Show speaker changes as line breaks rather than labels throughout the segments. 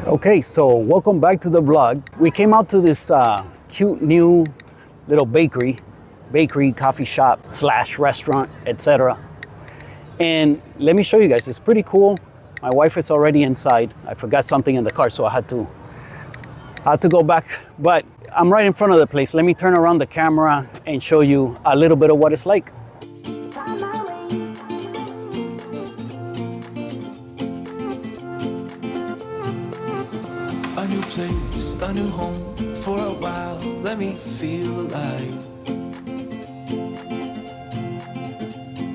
Okay, so welcome back to the vlog. We came out to this cute new little bakery, coffee shop / restaurant, etc. And let me show you guys, it's pretty cool. My wife is already inside. I forgot something in the car, so I had to go back, but I'm right in front of the place. Let me turn around the camera and show you a little bit of what it's like.
A new place, a new home, for a while, let me feel alive.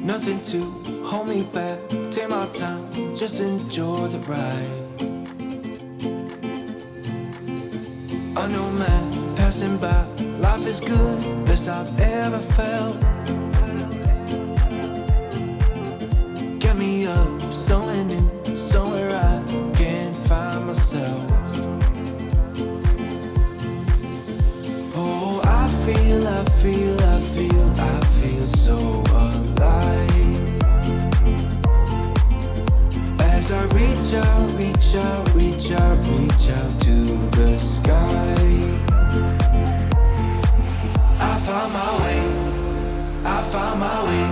Nothing to hold me back, take my time, just enjoy the ride. A new man passing by, life is good, best I've ever felt. Get me up, somewhere new, somewhere I can find myself. I feel so alive. As I reach out to the sky. I found my way.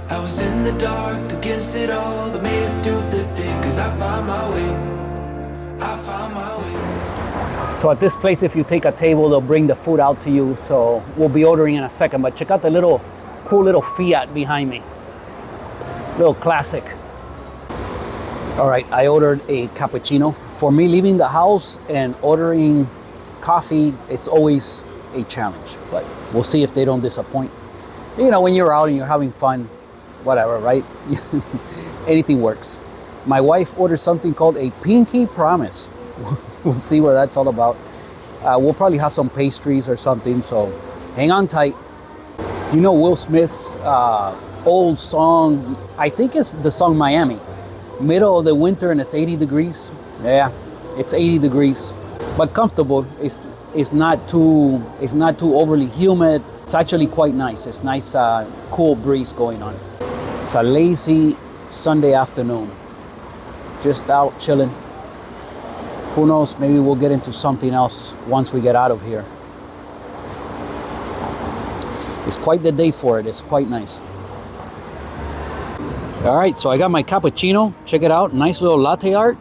I was in the dark against it all, but made it through the day, 'cause I found my way.
So at this place, if you take a table, they'll bring the food out to you. So we'll be ordering in a second, but check out the cool little Fiat behind me. Little classic. All right, I ordered a cappuccino. For me, leaving the house and ordering coffee, it's always a challenge, but we'll see if they don't disappoint. You know, when you're out and you're having fun, whatever, right? Anything works. My wife ordered something called a pinky promise. We'll see what that's all about. We'll probably have some pastries or something, so hang on tight. You know Will Smith's old song, I think it's the song Miami. Middle of the winter and it's 80 degrees. Yeah, it's 80 degrees, but comfortable. It's not too overly humid. It's actually quite nice. It's nice, cool breeze going on. It's a lazy Sunday afternoon. Just out chilling. Who knows, maybe we'll get into something else once we get out of here. It's quite the day for it. It's quite nice. All right, so I got my cappuccino. Check it out, nice little latte art.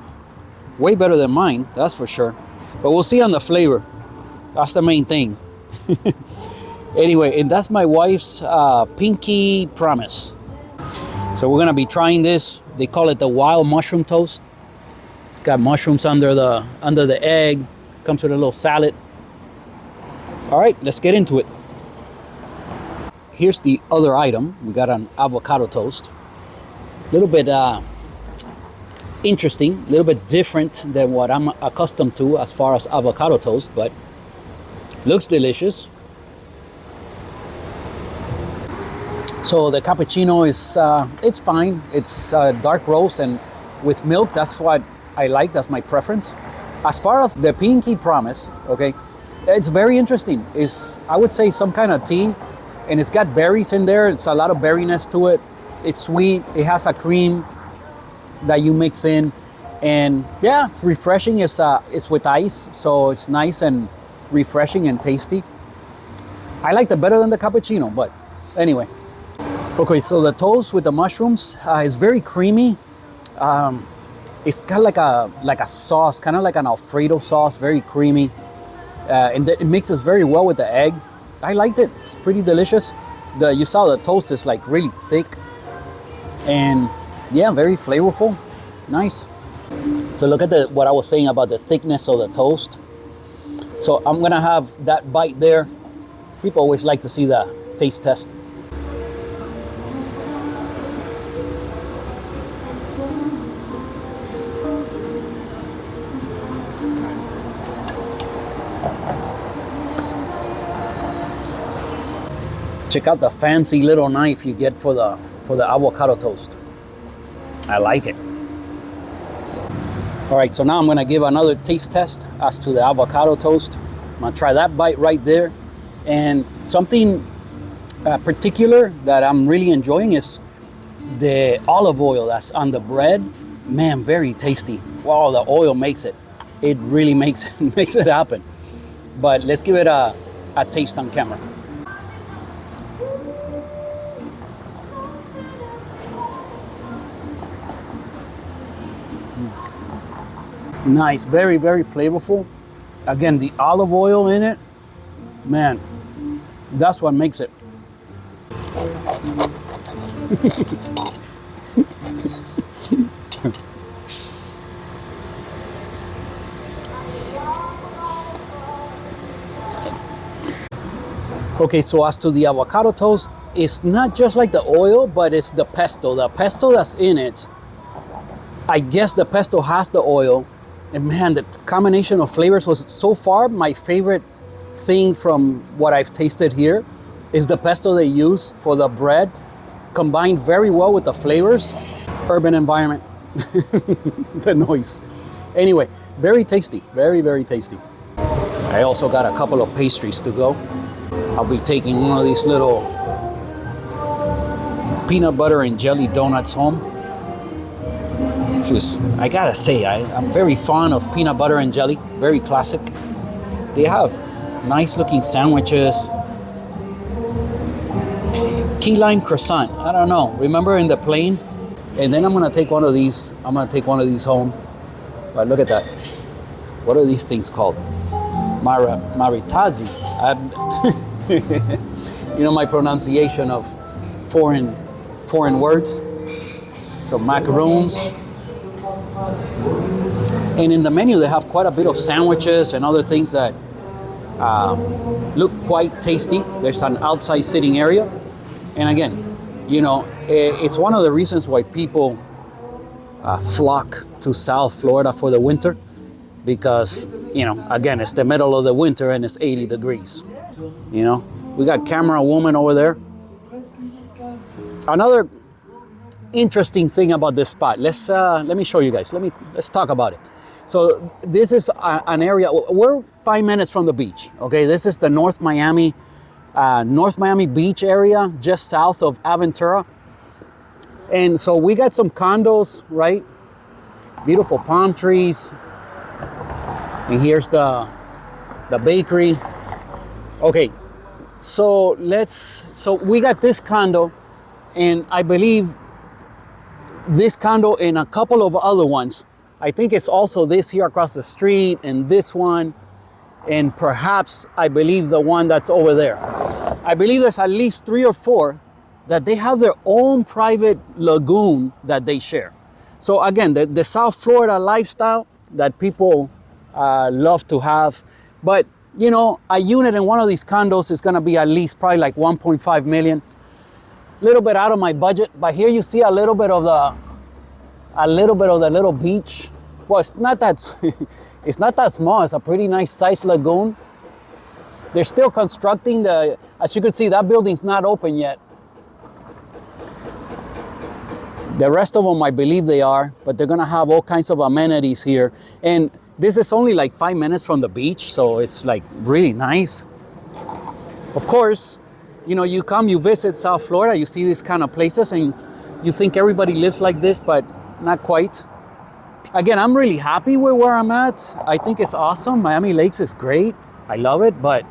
Way better than mine, that's for sure. But we'll see on the flavor. That's the main thing. Anyway, and that's my wife's pinky promise. So we're gonna be trying this. They call it the wild mushroom toast. It's got mushrooms under the egg. Comes with a little salad. All right, let's get into it. Here's the other item. We got an avocado toast. A little bit interesting, a little bit different than what I'm accustomed to as far as avocado toast, but looks delicious. So the cappuccino is, it's fine. It's dark roast and with milk. That's what I like, that's my preference. As far as the pinky promise, okay, it's very interesting. It's, I would say, some kind of tea, and it's got berries in there. It's a lot of berryness to it. It's sweet. It has a cream that you mix in, and yeah, it's refreshing. It's with ice, so it's nice and refreshing and tasty. I like it better than the cappuccino, but anyway. Okay, so the toast with the mushrooms is very creamy. It's kind of like a sauce, kind of like an Alfredo sauce, very creamy. And it mixes very well with the egg. I liked it. It's pretty delicious. You saw the toast is like really thick. And yeah, very flavorful. Nice. So look at what I was saying about the thickness of the toast. So I'm gonna have that bite there. People always like to see the taste test. Check out the fancy little knife you get for the avocado toast. I like it. All right, so now I'm gonna give another taste test as to the avocado toast. I'm gonna try that bite right there. And something particular that I'm really enjoying is the olive oil that's on the bread Man, very tasty. Wow, the oil makes it. It really makes it happen. But let's give it a taste on camera. Nice, very, very flavorful. Again, the olive oil in it, man, that's what makes it. Okay, so as to the avocado toast, it's not just like the oil, but it's the pesto. The pesto that's in it, I guess the pesto has the oil. And man, the combination of flavors was so far my favorite thing from what I've tasted here is the pesto they use for the bread, combined very well with the flavors. Urban environment, the noise. Anyway, very tasty, very, very tasty. I also got a couple of pastries to go. I'll be taking one of these little peanut butter and jelly donuts home. Which is, I gotta say, I'm very fond of peanut butter and jelly, very classic. They have nice looking sandwiches. Key lime croissant, I don't know, remember in the plane? And then I'm gonna take one of these home. But look at that. What are these things called? Maritazzi. You know my pronunciation of foreign words. So macaroons. And in the menu, they have quite a bit of sandwiches and other things that look quite tasty. There's an outside sitting area. And again, you know, it's one of the reasons why people flock to South Florida for the winter, because, you know, again, it's the middle of the winter and it's 80 degrees. You know, we got camera woman over there. Another interesting thing about this spot. Let me show you guys. Let's talk about it. So this is an area. We're 5 minutes from the beach. Okay, this is the North Miami Beach area, just south of Aventura. And so we got some condos, right? Beautiful palm trees. And here's the bakery. Okay, so we got this condo, and I believe this condo and a couple of other ones. I think it's also this here across the street, and this one, and perhaps I believe the one that's over there. I believe there's at least 3 or 4 that they have their own private lagoon that they share. So again, the South Florida lifestyle that people love to have. But you know, a unit in one of these condos is gonna be at least probably like 1.5 million. A little bit out of my budget, but here you see a little bit of the little beach. Well, it's not that small. It's a pretty nice sized lagoon. They're still constructing as you can see, that building's not open yet. The rest of them, I believe they are, but they're gonna have all kinds of amenities here. And this is only like 5 minutes from the beach, so it's like really nice. Of course, you know, you visit South Florida, you see these kind of places and you think everybody lives like this, but not quite. Again, I'm really happy with where I'm at. I think it's awesome. Miami Lakes is great. I love it, but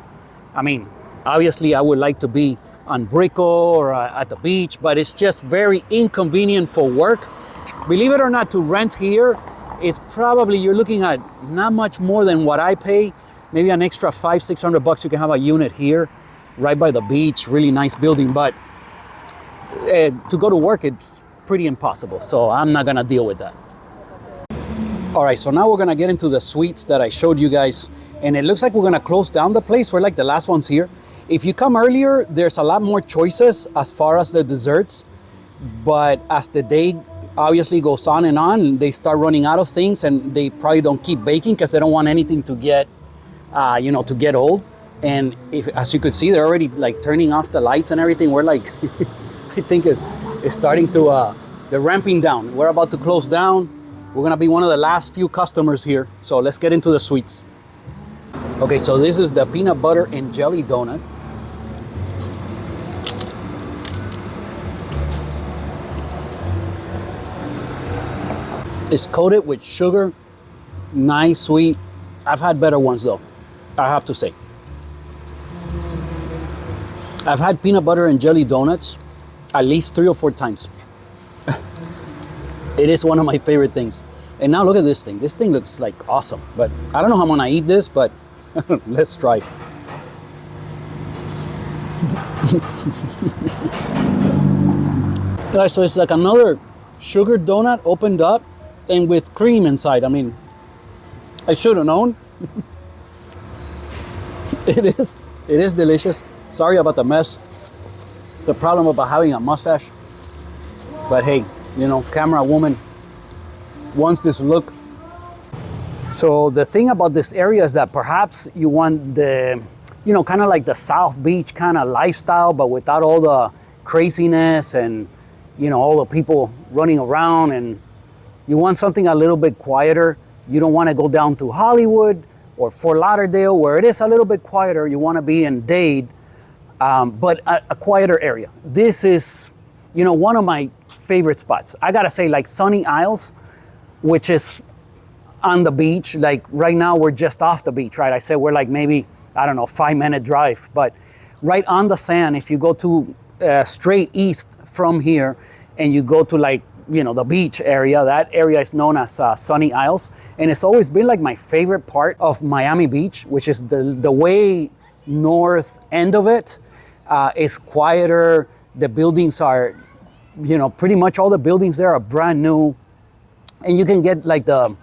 I mean, obviously I would like to be on Brickell or at the beach, but it's just very inconvenient for work. Believe it or not, to rent here is probably, you're looking at not much more than what I pay, maybe an extra $500-600 you can have a unit here, right by the beach, really nice building, but to go to work, it's pretty impossible. So I'm not gonna deal with that. All right, so now we're gonna get into the suites that I showed you guys, and it looks like we're gonna close down the place. We're like the last ones here. If you come earlier, there's a lot more choices as far as the desserts, but as the day obviously goes on, they start running out of things, and they probably don't keep baking because they don't want anything to get, to get old. And as you could see, they're already like turning off the lights and everything. We're like, I think it's starting to, they're ramping down. We're about to close down. We're gonna be one of the last few customers here. So let's get into the suites. Okay, so this is the peanut butter and jelly donut. It's coated with sugar, nice, sweet. I've had better ones though, I have to say. I've had peanut butter and jelly donuts at least 3 or 4 times. It is one of my favorite things. And now look at this thing. This thing looks like awesome, but I don't know how I'm gonna eat this, but let's try. Guys, so it's like another sugar donut opened up and with cream inside. I mean, I should have known. It is delicious. Sorry about the mess. It's a problem about having a mustache. But hey, you know, camera woman wants this look. So the thing about this area is that perhaps you want the, you know, kind of like the South Beach kind of lifestyle, but without all the craziness and, you know, all the people running around, and you want something a little bit quieter. You don't want to go down to Hollywood or Fort Lauderdale where it is a little bit quieter. You want to be in Dade, but a quieter area. This is, you know, one of my favorite spots. I gotta say, like Sunny Isles, which is on the beach. Like right now we're just off the beach, right? I said we're like maybe, I don't know, 5-minute drive, but right on the sand, if you go to straight east from here and you go to like, you know, the beach area, that area is known as Sunny Isles. And it's always been like my favorite part of Miami Beach, which is the way north end of it is quieter. The buildings are, you know, pretty much all the buildings there are brand new. And you can get like the,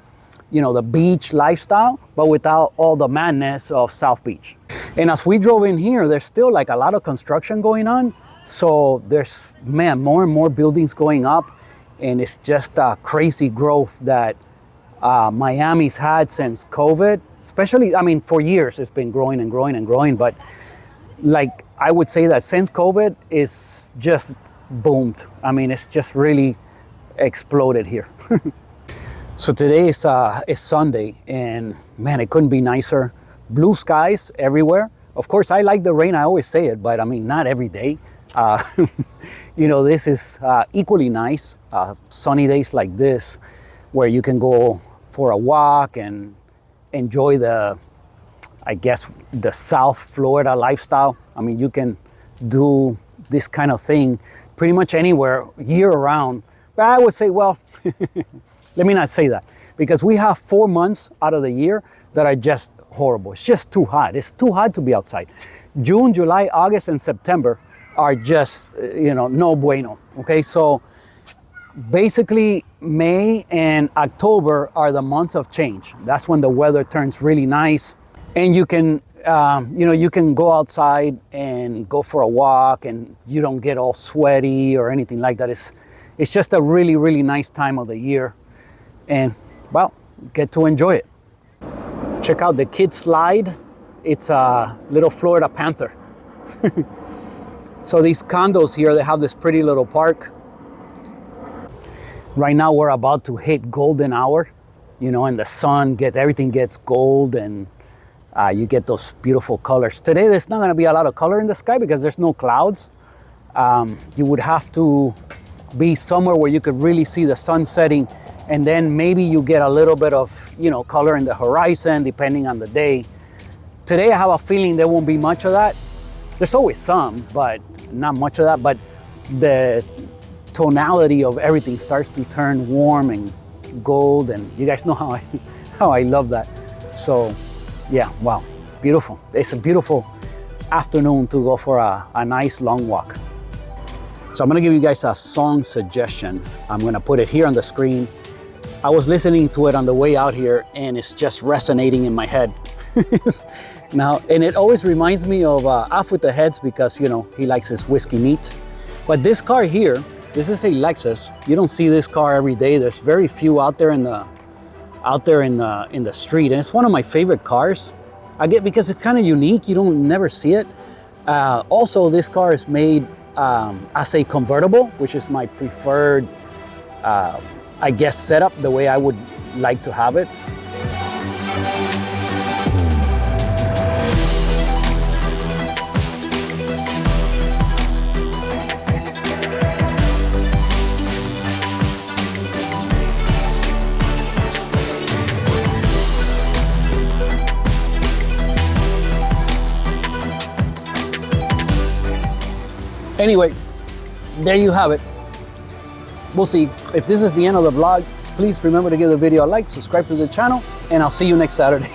you know, the beach lifestyle, but without all the madness of South Beach. And as we drove in here, there's still like a lot of construction going on. So there's, man, more and more buildings going up. And it's just a crazy growth that Miami's had since COVID, especially, I mean, for years it's been growing and growing and growing. But like, I would say that since COVID, it's just boomed. I mean, it's just really exploded here. So today is Sunday, and man, it couldn't be nicer. Blue skies everywhere. Of course, I like the rain, I always say it, but I mean, not every day. You know, this is equally nice. Sunny days like this, where you can go for a walk and enjoy the, I guess, the South Florida lifestyle. I mean, you can do this kind of thing pretty much anywhere year round. But I would say, well, let me not say that, because we have 4 months out of the year that are just horrible. It's just too hot. It's too hot to be outside. June, July, August, and September are just, you know, no bueno. Okay, so basically May and October are the months of change. That's when the weather turns really nice, and you can, you know, you can go outside and go for a walk, and you don't get all sweaty or anything like that. It's just a really, really nice time of the year, and well, get to enjoy it. Check out the kids slide. It's a little Florida Panther. So these condos here, they have this pretty little park. Right now we're about to hit golden hour, you know, and the sun gets, everything gets gold, and you get those beautiful colors. Today there's not gonna be a lot of color in the sky because there's no clouds. You would have to be somewhere where you could really see the sun setting, and then maybe you get a little bit of, you know, color in the horizon depending on the day. Today I have a feeling there won't be much of that. There's always some, but not much of that. But the tonality of everything starts to turn warm and gold, and you guys know how I love that. So yeah, wow, beautiful. It's a beautiful afternoon to go for a nice long walk. So I'm gonna give you guys a song suggestion. I'm gonna put it here on the screen. I was listening to it on the way out here, and it's just resonating in my head. Now, and it always reminds me of Off With The Heads, because, you know, he likes his whiskey neat. But this car here, this is a Lexus. You don't see this car every day. There's very few out there in the street, and it's one of my favorite cars. I get, because it's kind of unique. You don't never see it. Also, this car is made as a convertible, which is my preferred, I guess, setup, the way I would like to have it. Anyway, there you have it. We'll see. If this is the end of the vlog, please remember to give the video a like, subscribe to the channel, and I'll see you next Saturday.